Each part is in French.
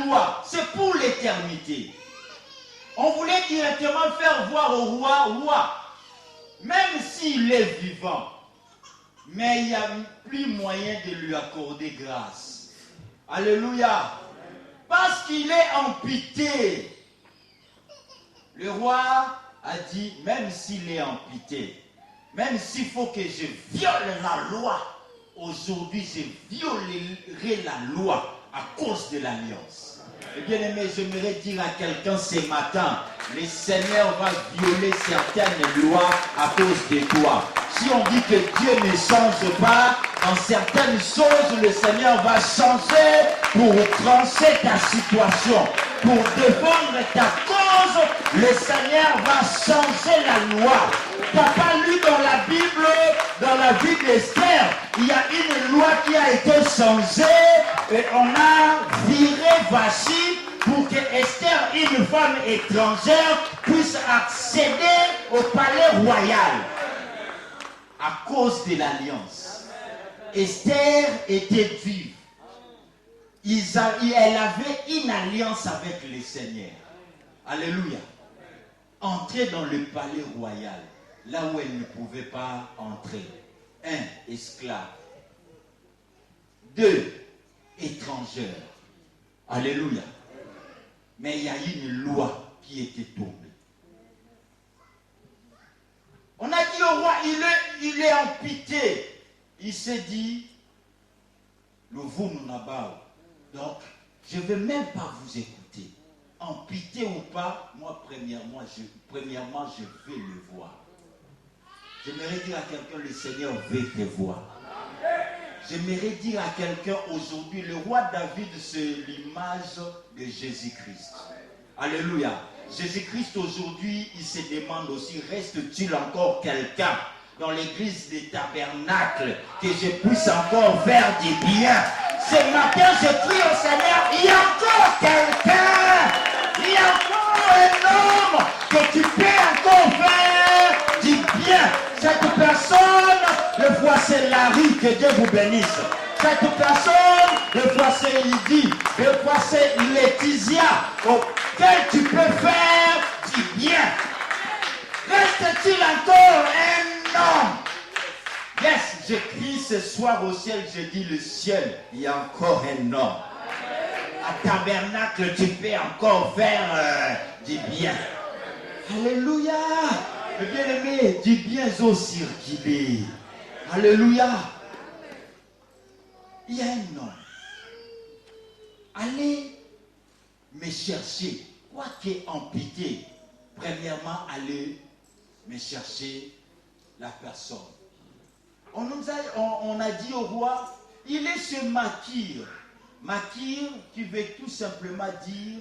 loi, c'est pour l'éternité. On voulait directement faire voir au roi, même s'il est vivant, mais il n'y a plus moyen de lui accorder grâce. Alléluia. Parce qu'il est amputé. Le roi a dit, même s'il est amputé, même s'il faut que je viole la loi, aujourd'hui je violerai la loi à cause de l'alliance. Et bien aimé, j'aimerais dire à quelqu'un ce matin, le Seigneur va violer certaines lois à cause de toi. Si on dit que Dieu ne change pas, dans certaines choses, le Seigneur va changer pour trancher ta situation, pour défendre ta cause. Le Seigneur va changer la loi. Tu n'as pas lu dans la Bible, dans la vie d'Esther, il y a une loi qui a été changée et on a viré Vachi pour que Esther, une femme étrangère, puisse accéder au palais royal à cause de l'alliance. Esther était vive. Elle avait une alliance avec le Seigneur. Alléluia. Entrer dans le palais royal, là où elle ne pouvait pas entrer. 1. Esclave. 2. Étrangère. Alléluia. Mais il y a une loi qui était tombée. On a dit au roi, il est amputé. Il s'est dit, le vous nous n'abao. Donc, je ne vais même pas vous écouter. Amputé ou pas, moi, premièrement, je vais le voir. J'aimerais dire à quelqu'un, le Seigneur veut te voir. J'aimerais dire à quelqu'un aujourd'hui, le roi David, c'est l'image de Jésus-Christ. Alléluia. Jésus-Christ aujourd'hui, il se demande aussi, reste-t-il encore quelqu'un dans l'église des tabernacles que je puisse encore faire du bien? Ce matin, je prie au Seigneur, il y a encore quelqu'un, il y a encore un homme que tu peux encore faire du bien. Cette personne, le fois c'est Larry, que Dieu vous bénisse. Cette personne, le fois c'est Lydie, le fois c'est Laetitia, auquel tu peux faire du bien. Reste-t-il encore un homme? Yes, je crie ce soir au ciel, je dis le ciel, il y a encore un homme. À tabernacle, tu peux encore faire du bien. Alléluia. Mais bien aimé, du bien au circuler. Alléluia. Il y a un homme. Allez me chercher. Quoi qu'est amputé, premièrement, allez me chercher la personne. On a dit au roi, il est chez Makir. Makir qui veut tout simplement dire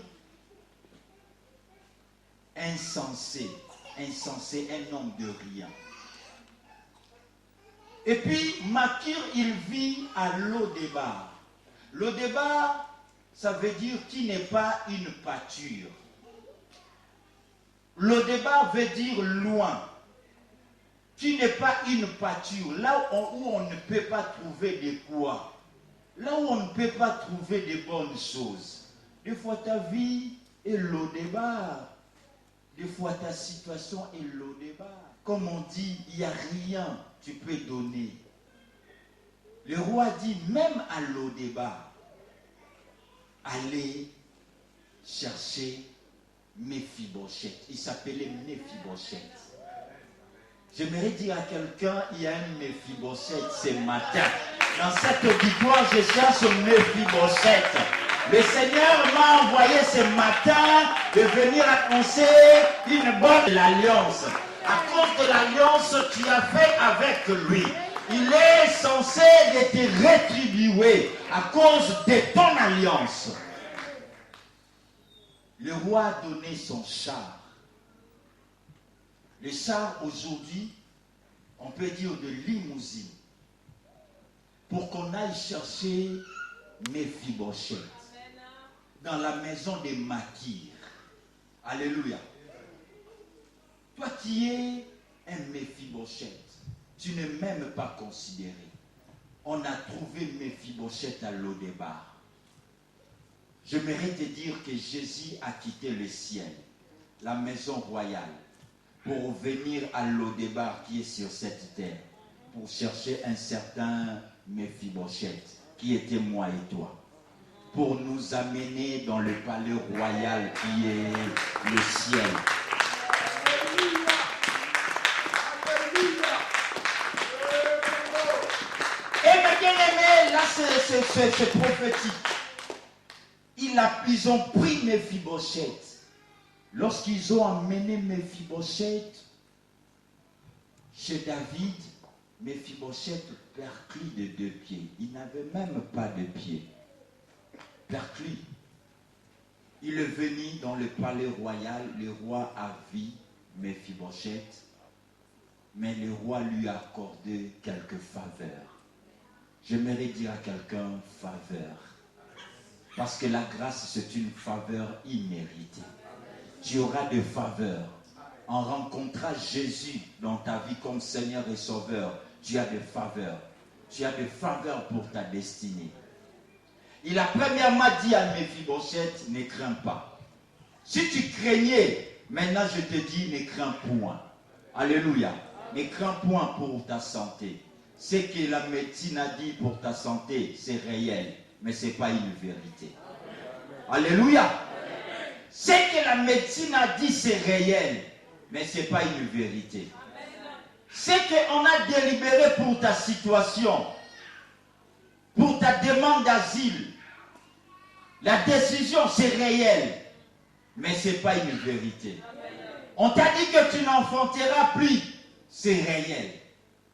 insensé. Insensé, un homme de rien. Et puis Makir, il vit à Lodébar. Lodébar, ça veut dire qui n'est pas une pâture. Lodébar veut dire loin. Qui n'est pas une pâture, là où on ne peut pas trouver de quoi, là où on ne peut pas trouver de bonnes choses. Des fois ta vie est Lodébar, des fois ta situation est Lodébar. Comme on dit, il n'y a rien que tu peux donner. Le roi dit, même à Lodébar, allez chercher Méphibosheth. Il s'appelait Méphibosheth. J'aimerais dire à quelqu'un, il y a un Méphibosheth ce matin. Dans cette auditoire, je cherche Méphibosheth. Le Seigneur m'a envoyé ce matin de venir annoncer une bonne alliance. À cause de l'alliance que tu as fait avec lui, il est censé de te rétribuer à cause de ton alliance. Le roi a donné son char. Le char aujourd'hui, on peut dire de limousine, pour qu'on aille chercher Méphibosheth dans la maison de Makir. Alléluia. Toi qui es un Méphibosheth, tu n'es même pas considéré. On a trouvé Méphibosheth à Lodébar. J'aimerais te dire que Jésus a quitté le ciel, la maison royale, pour venir à Lodébar qui est sur cette terre, pour chercher un certain Méphibosheth, qui était moi et toi, pour nous amener dans le palais royal qui est le ciel. Et mes bien-aimés, là c'est prophétique. Ils ont pris Méphibosheth. Lorsqu'ils ont amené Méphibosheth chez David, Méphibosheth perclus de 2 pieds. Il n'avait même pas de pieds. Perclus. Il est venu dans le palais royal. Le roi a vu Méphibosheth, mais le roi lui a accordé quelques faveurs. J'aimerais dire à quelqu'un faveur. Parce que la grâce, c'est une faveur imméritée. Tu auras des faveurs. En rencontrant Jésus dans ta vie comme Seigneur et Sauveur, tu as des faveurs. Tu as des faveurs pour ta destinée. Il a premièrement dit à Méphibosheth, ne crains pas. Si tu craignais, maintenant je te dis, ne crains point. Alléluia. Ne crains point pour ta santé. Ce que la médecine a dit pour ta santé, c'est réel. Mais ce n'est pas une vérité. Alléluia. Ce que la médecine a dit, c'est réel, mais ce n'est pas une vérité. Ce qu'on a délibéré pour ta situation, pour ta demande d'asile, la décision, c'est réel, mais ce n'est pas une vérité. On t'a dit que tu n'enfanteras plus, c'est réel,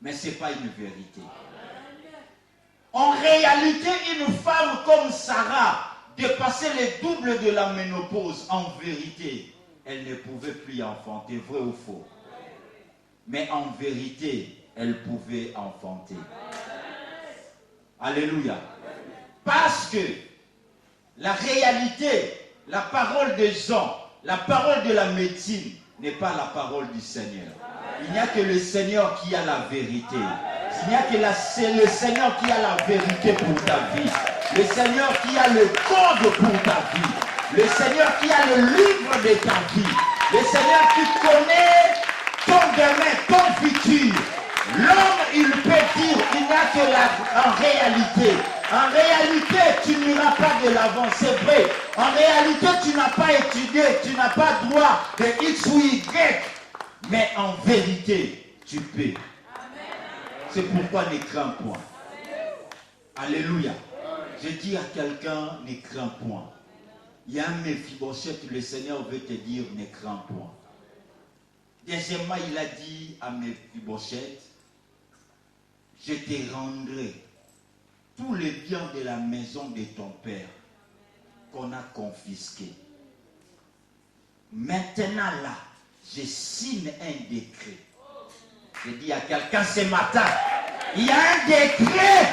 mais ce n'est pas une vérité. En réalité, une femme comme Sarah, dépasser le double de la ménopause, en vérité, elle ne pouvait plus enfanter, vrai ou faux? Mais en vérité, elle pouvait enfanter. Alléluia. Parce que la réalité, la parole des gens, la parole de la médecine n'est pas la parole du Seigneur. Il n'y a que le Seigneur qui a la vérité. Il n'y a que le Seigneur qui a la vérité pour ta vie. Le Seigneur qui a le code pour ta vie. Le Seigneur qui a le livre de ta vie. Le Seigneur qui connaît ton demain, ton futur. L'homme, il peut dire, il n'y a que en réalité, tu n'iras pas de l'avant, c'est vrai. En réalité, tu n'as pas étudié, tu n'as pas droit de X ou Y. Mais en vérité, tu peux. C'est pourquoi ne crains point. Alléluia. Je dis à quelqu'un, ne crains point. Il y a un Méphibosheth, le Seigneur veut te dire, ne crains point. Deuxièmement, il a dit à Méphibosheth, je te rendrai tous les biens de la maison de ton père qu'on a confisqués. Maintenant là, je signe un décret. Je dis à quelqu'un ce matin, il y a un décret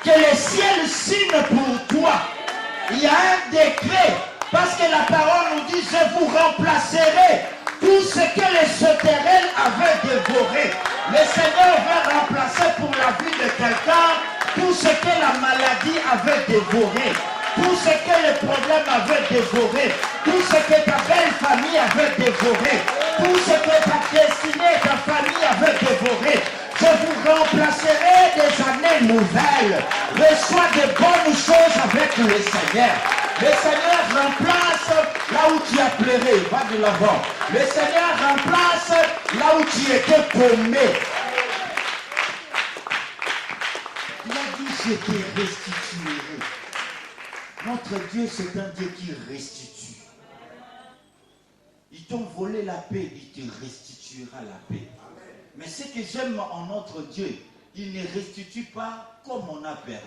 que le ciel signe pour toi. Il y a un décret, parce que la parole nous dit, je vous remplacerai tout ce que les sauterelles avaient dévoré. Le Seigneur va remplacer pour la vie de quelqu'un tout ce que la maladie avait dévoré, tout ce que les problèmes avaient dévoré, tout ce que ta belle famille avait dévoré, tout ce que ta destinée, ta famille avait dévoré. Je vous remplacerai des années nouvelles. Reçois de bonnes choses avec le Seigneur. Le Seigneur remplace là où tu as pleuré. Va de l'avant. Le Seigneur remplace là où tu étais paumé. Il a dit, je te restituerai. Notre Dieu, c'est un Dieu qui restitue. Ils t'ont volé la paix, il te restituera la paix. Mais ce que j'aime en notre Dieu, il ne restitue pas comme on a perdu.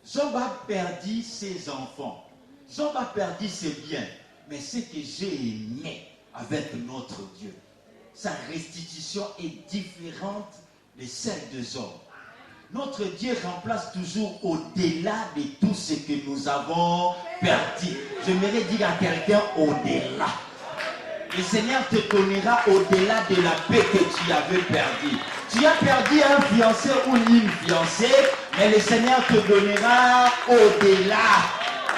Job a perdu ses enfants. Job a perdu ses biens. Mais ce que j'ai aimé avec notre Dieu, sa restitution est différente de celle de Job. Notre Dieu remplace toujours au-delà de tout ce que nous avons perdu. J'aimerais dire à quelqu'un au-delà. Le Seigneur te donnera au-delà de la paix que tu avais perdue. Tu as perdu un fiancé ou une fiancée, Mais le Seigneur te donnera au-delà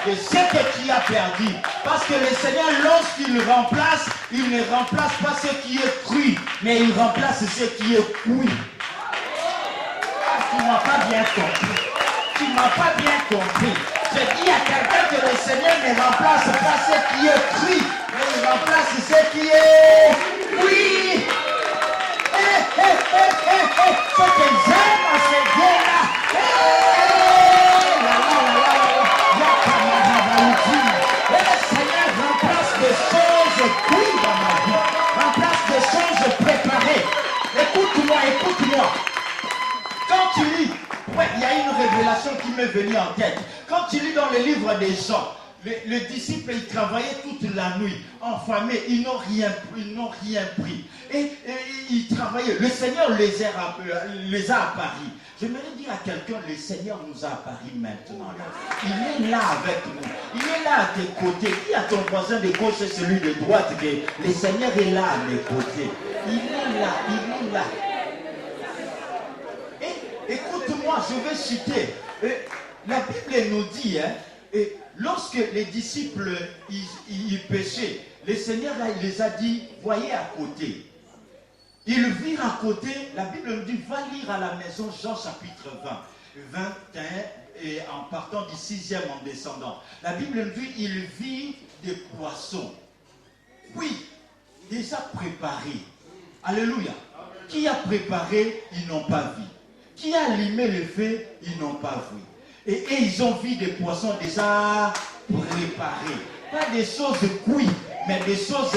de ce que tu as perdu. Parce que le Seigneur, lorsqu'il remplace, il ne remplace pas ce qui est cru, mais il remplace ce qui est cuit. Tu ne m'as pas bien compris. Tu ne m'as pas bien compris. Je dis à quelqu'un que le Seigneur ne remplace pas ce qui est cru, mais il remplace ce qui est cuit. Ce que j'aime à ce Dieu-là. Le Seigneur remplace des choses cuites dans ma vie. Remplace des choses préparées. Écoute-moi, écoute-moi. Quand tu lis, il y a une révélation qui m'est venue en tête. Quand tu lis dans le livre des Jean, les disciples, ils travaillaient toute la nuit, enfamés, ils n'ont rien pris. Et ils travaillaient. Le Seigneur les a apparus. J'aimerais dire à quelqu'un, le Seigneur nous a apparus maintenant. Là. Il est là avec nous. Il est là à tes côtés. Dis à ton voisin de gauche et celui de droite que le Seigneur est là à mes côtés. Il est là, il est là. Écoute-moi, je vais citer. La Bible nous dit, lorsque les disciples ils péchaient, le Seigneur il les a dit, voyez à côté. Ils virent à côté, la Bible nous dit, va lire à la maison Jean chapitre 21, et en partant du 6e en descendant. La Bible nous dit, ils virent des poissons. Oui, déjà préparés. Alléluia. Qui a préparé, ils n'ont pas vu. Qui a allumé le feu, ils n'ont pas vu. Et ils ont vu des poissons déjà préparés. Pas des choses cuites, mais des choses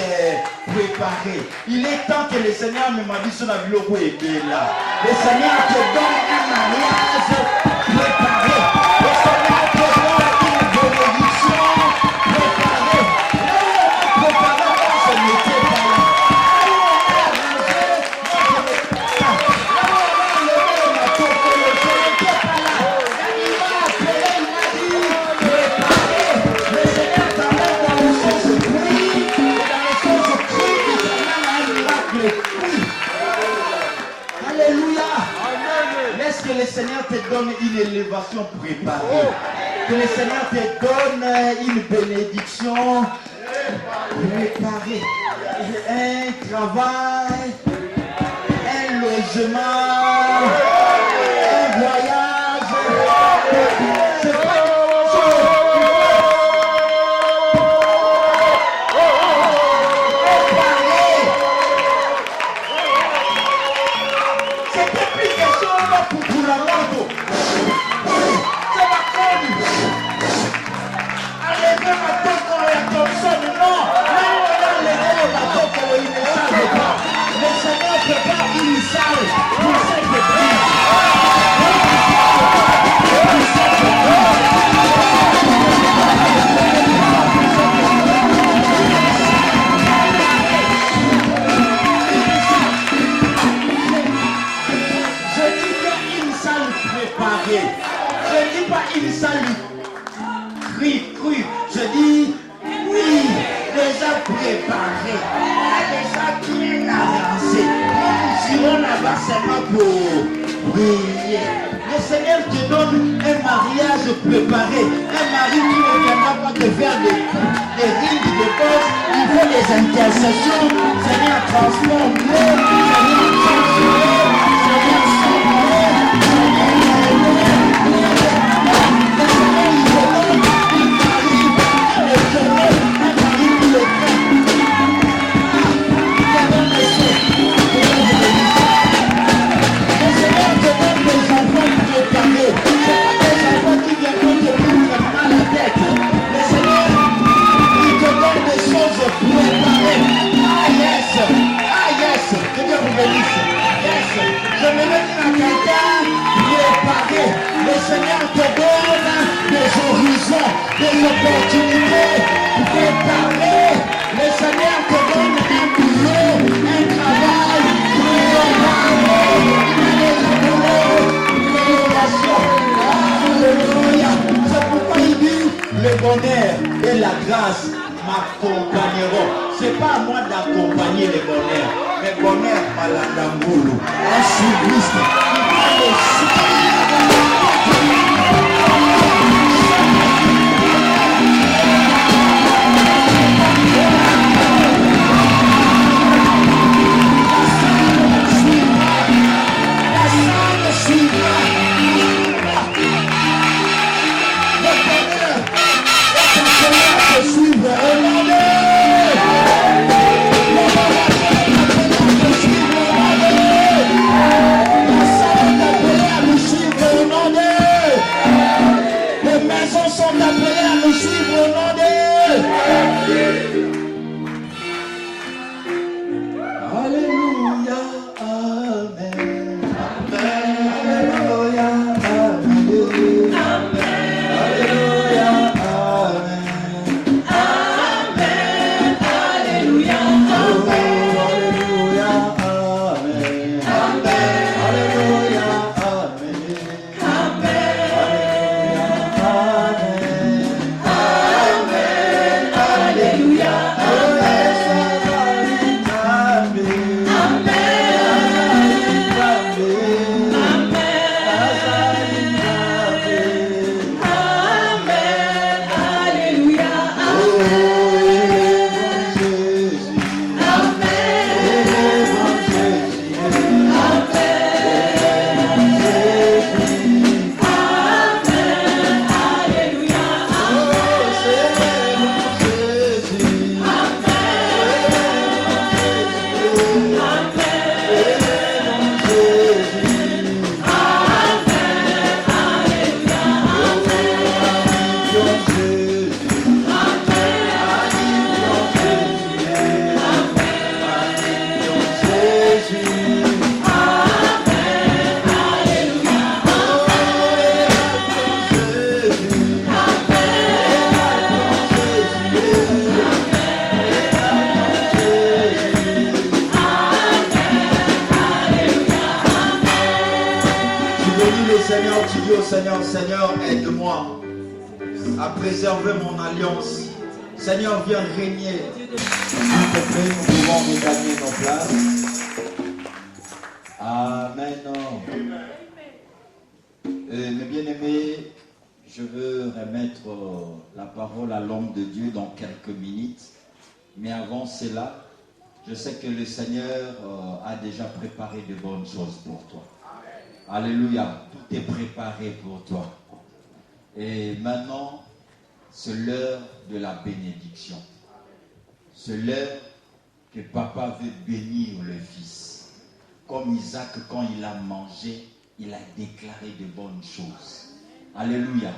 préparées. Il est temps que le Seigneur me m'a dit sur la bilogo et là. Le Seigneur te donne un mariage préparé. Le Seigneur te donne une bénédiction préparée. Là où on a préparé, je n'étais pas là. Que le Seigneur te donne une élévation préparée. Que le Seigneur te donne une bénédiction préparée. Un travail, un logement, un voyage. C'est pas préparé. Un mari qui ne viendra pas te faire des rides de cause, il faut des intercessions. Seigneur, transforme-le. Seigneur, transforme-le. Seigneur, sauve-le. Le Seigneur te donne des horizons, des opportunités préparées. Le Seigneur te donne un boulot, un travail préparé. Alléluia. C'est pourquoi il dit le bonheur et la grâce m'accompagneront. C'est pas à moi d'accompagner le bonheur, mais bonheur à la Damboulou, un civiliste qui va le Seigneur, tu dis au Seigneur, Seigneur, aide-moi à préserver mon alliance. Seigneur, viens régner. S'il te plaît, nous pouvons regagner nos places. Amen. Mes bien-aimés, je veux remettre la parole à l'homme de Dieu dans quelques minutes. Mais avant cela, je sais que le Seigneur a déjà préparé de bonnes choses pour toi. Alléluia, tout est préparé pour toi. Et maintenant, c'est l'heure de la bénédiction. C'est l'heure que papa veut bénir le fils. Comme Isaac, quand il a mangé, il a déclaré de bonnes choses. Alléluia.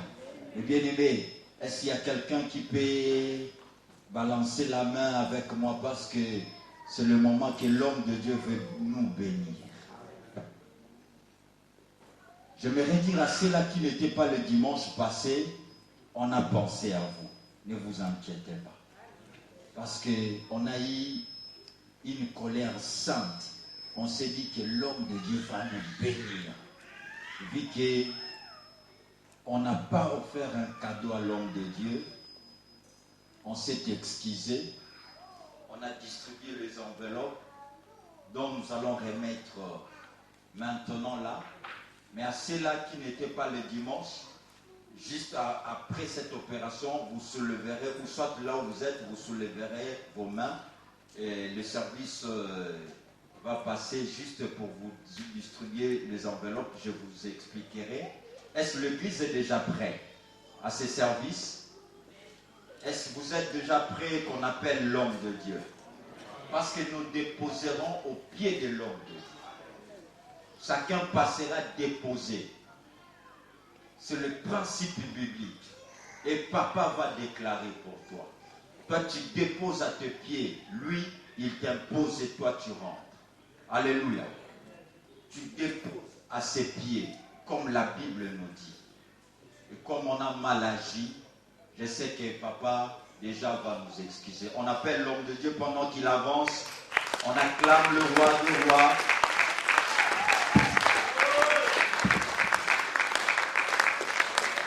Et bien aimé, est-ce qu'il y a quelqu'un qui peut balancer la main avec moi parce que c'est le moment que l'homme de Dieu veut nous bénir. J'aimerais dire à ceux-là qui n'étaient pas le dimanche passé, on a pensé à vous. Ne vous inquiétez pas. Parce qu'on a eu une colère sainte. On s'est dit que l'homme de Dieu va nous bénir. Vu qu'on n'a pas offert un cadeau à l'homme de Dieu, on s'est excusé. On a distribué les enveloppes dont nous allons remettre maintenant là. Mais à ceux-là qui n'étaient pas le dimanche, juste après cette opération, vous souleverez, ou soit là où vous êtes, vous souleverez vos mains et le service va passer juste pour vous distribuer les enveloppes. Je vous expliquerai. Est-ce que l'église est déjà prête à ce service? Est-ce que vous êtes déjà prêts qu'on appelle l'homme de Dieu? Parce que nous déposerons au pied de l'homme de Dieu. Chacun passera déposer. C'est le principe biblique. Et papa va déclarer pour toi. Toi, tu déposes à tes pieds. Lui, il t'impose et toi, tu rentres. Alléluia. Tu déposes à ses pieds, comme la Bible nous dit. Et comme on a mal agi, je sais que papa déjà va nous excuser. On appelle l'homme de Dieu pendant qu'il avance. On acclame le roi du roi.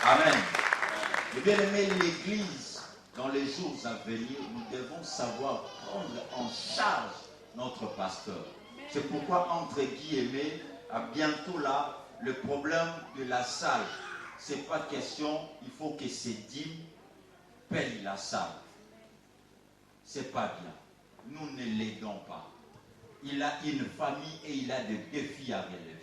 Amen. Et bien aimé, l'Église, dans les jours à venir, nous devons savoir prendre en charge notre pasteur. C'est pourquoi, entre guillemets, à bientôt là, le problème de la salle c'est pas question, il faut que ces dîmes payent la salle. C'est pas bien. Nous ne l'aidons pas. Il a une famille et il a des défis à relever.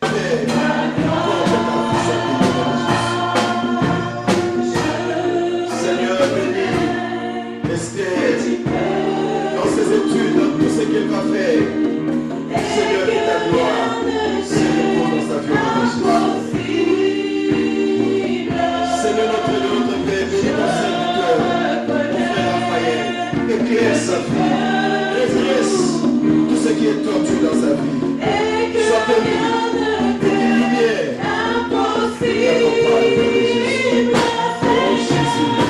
Seigneur, bénis. Est-ce que dans ses études, dans tout ce qu'il va faire, Seigneur, que ta gloire se repose dans sa vie au nom de Jésus. Seigneur, notre Dieu, notre Père, bénis ton serviteur, mon frère Raphaël, éclaire sa vie, redresse tout ce qui est tordu dans sa vie. Sois béni, et qu'il lumière, accompagne de Jésus. Oh Jésus.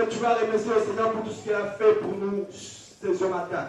Tu vas remercier le Seigneur pour tout ce qu'il a fait pour nous ce matin.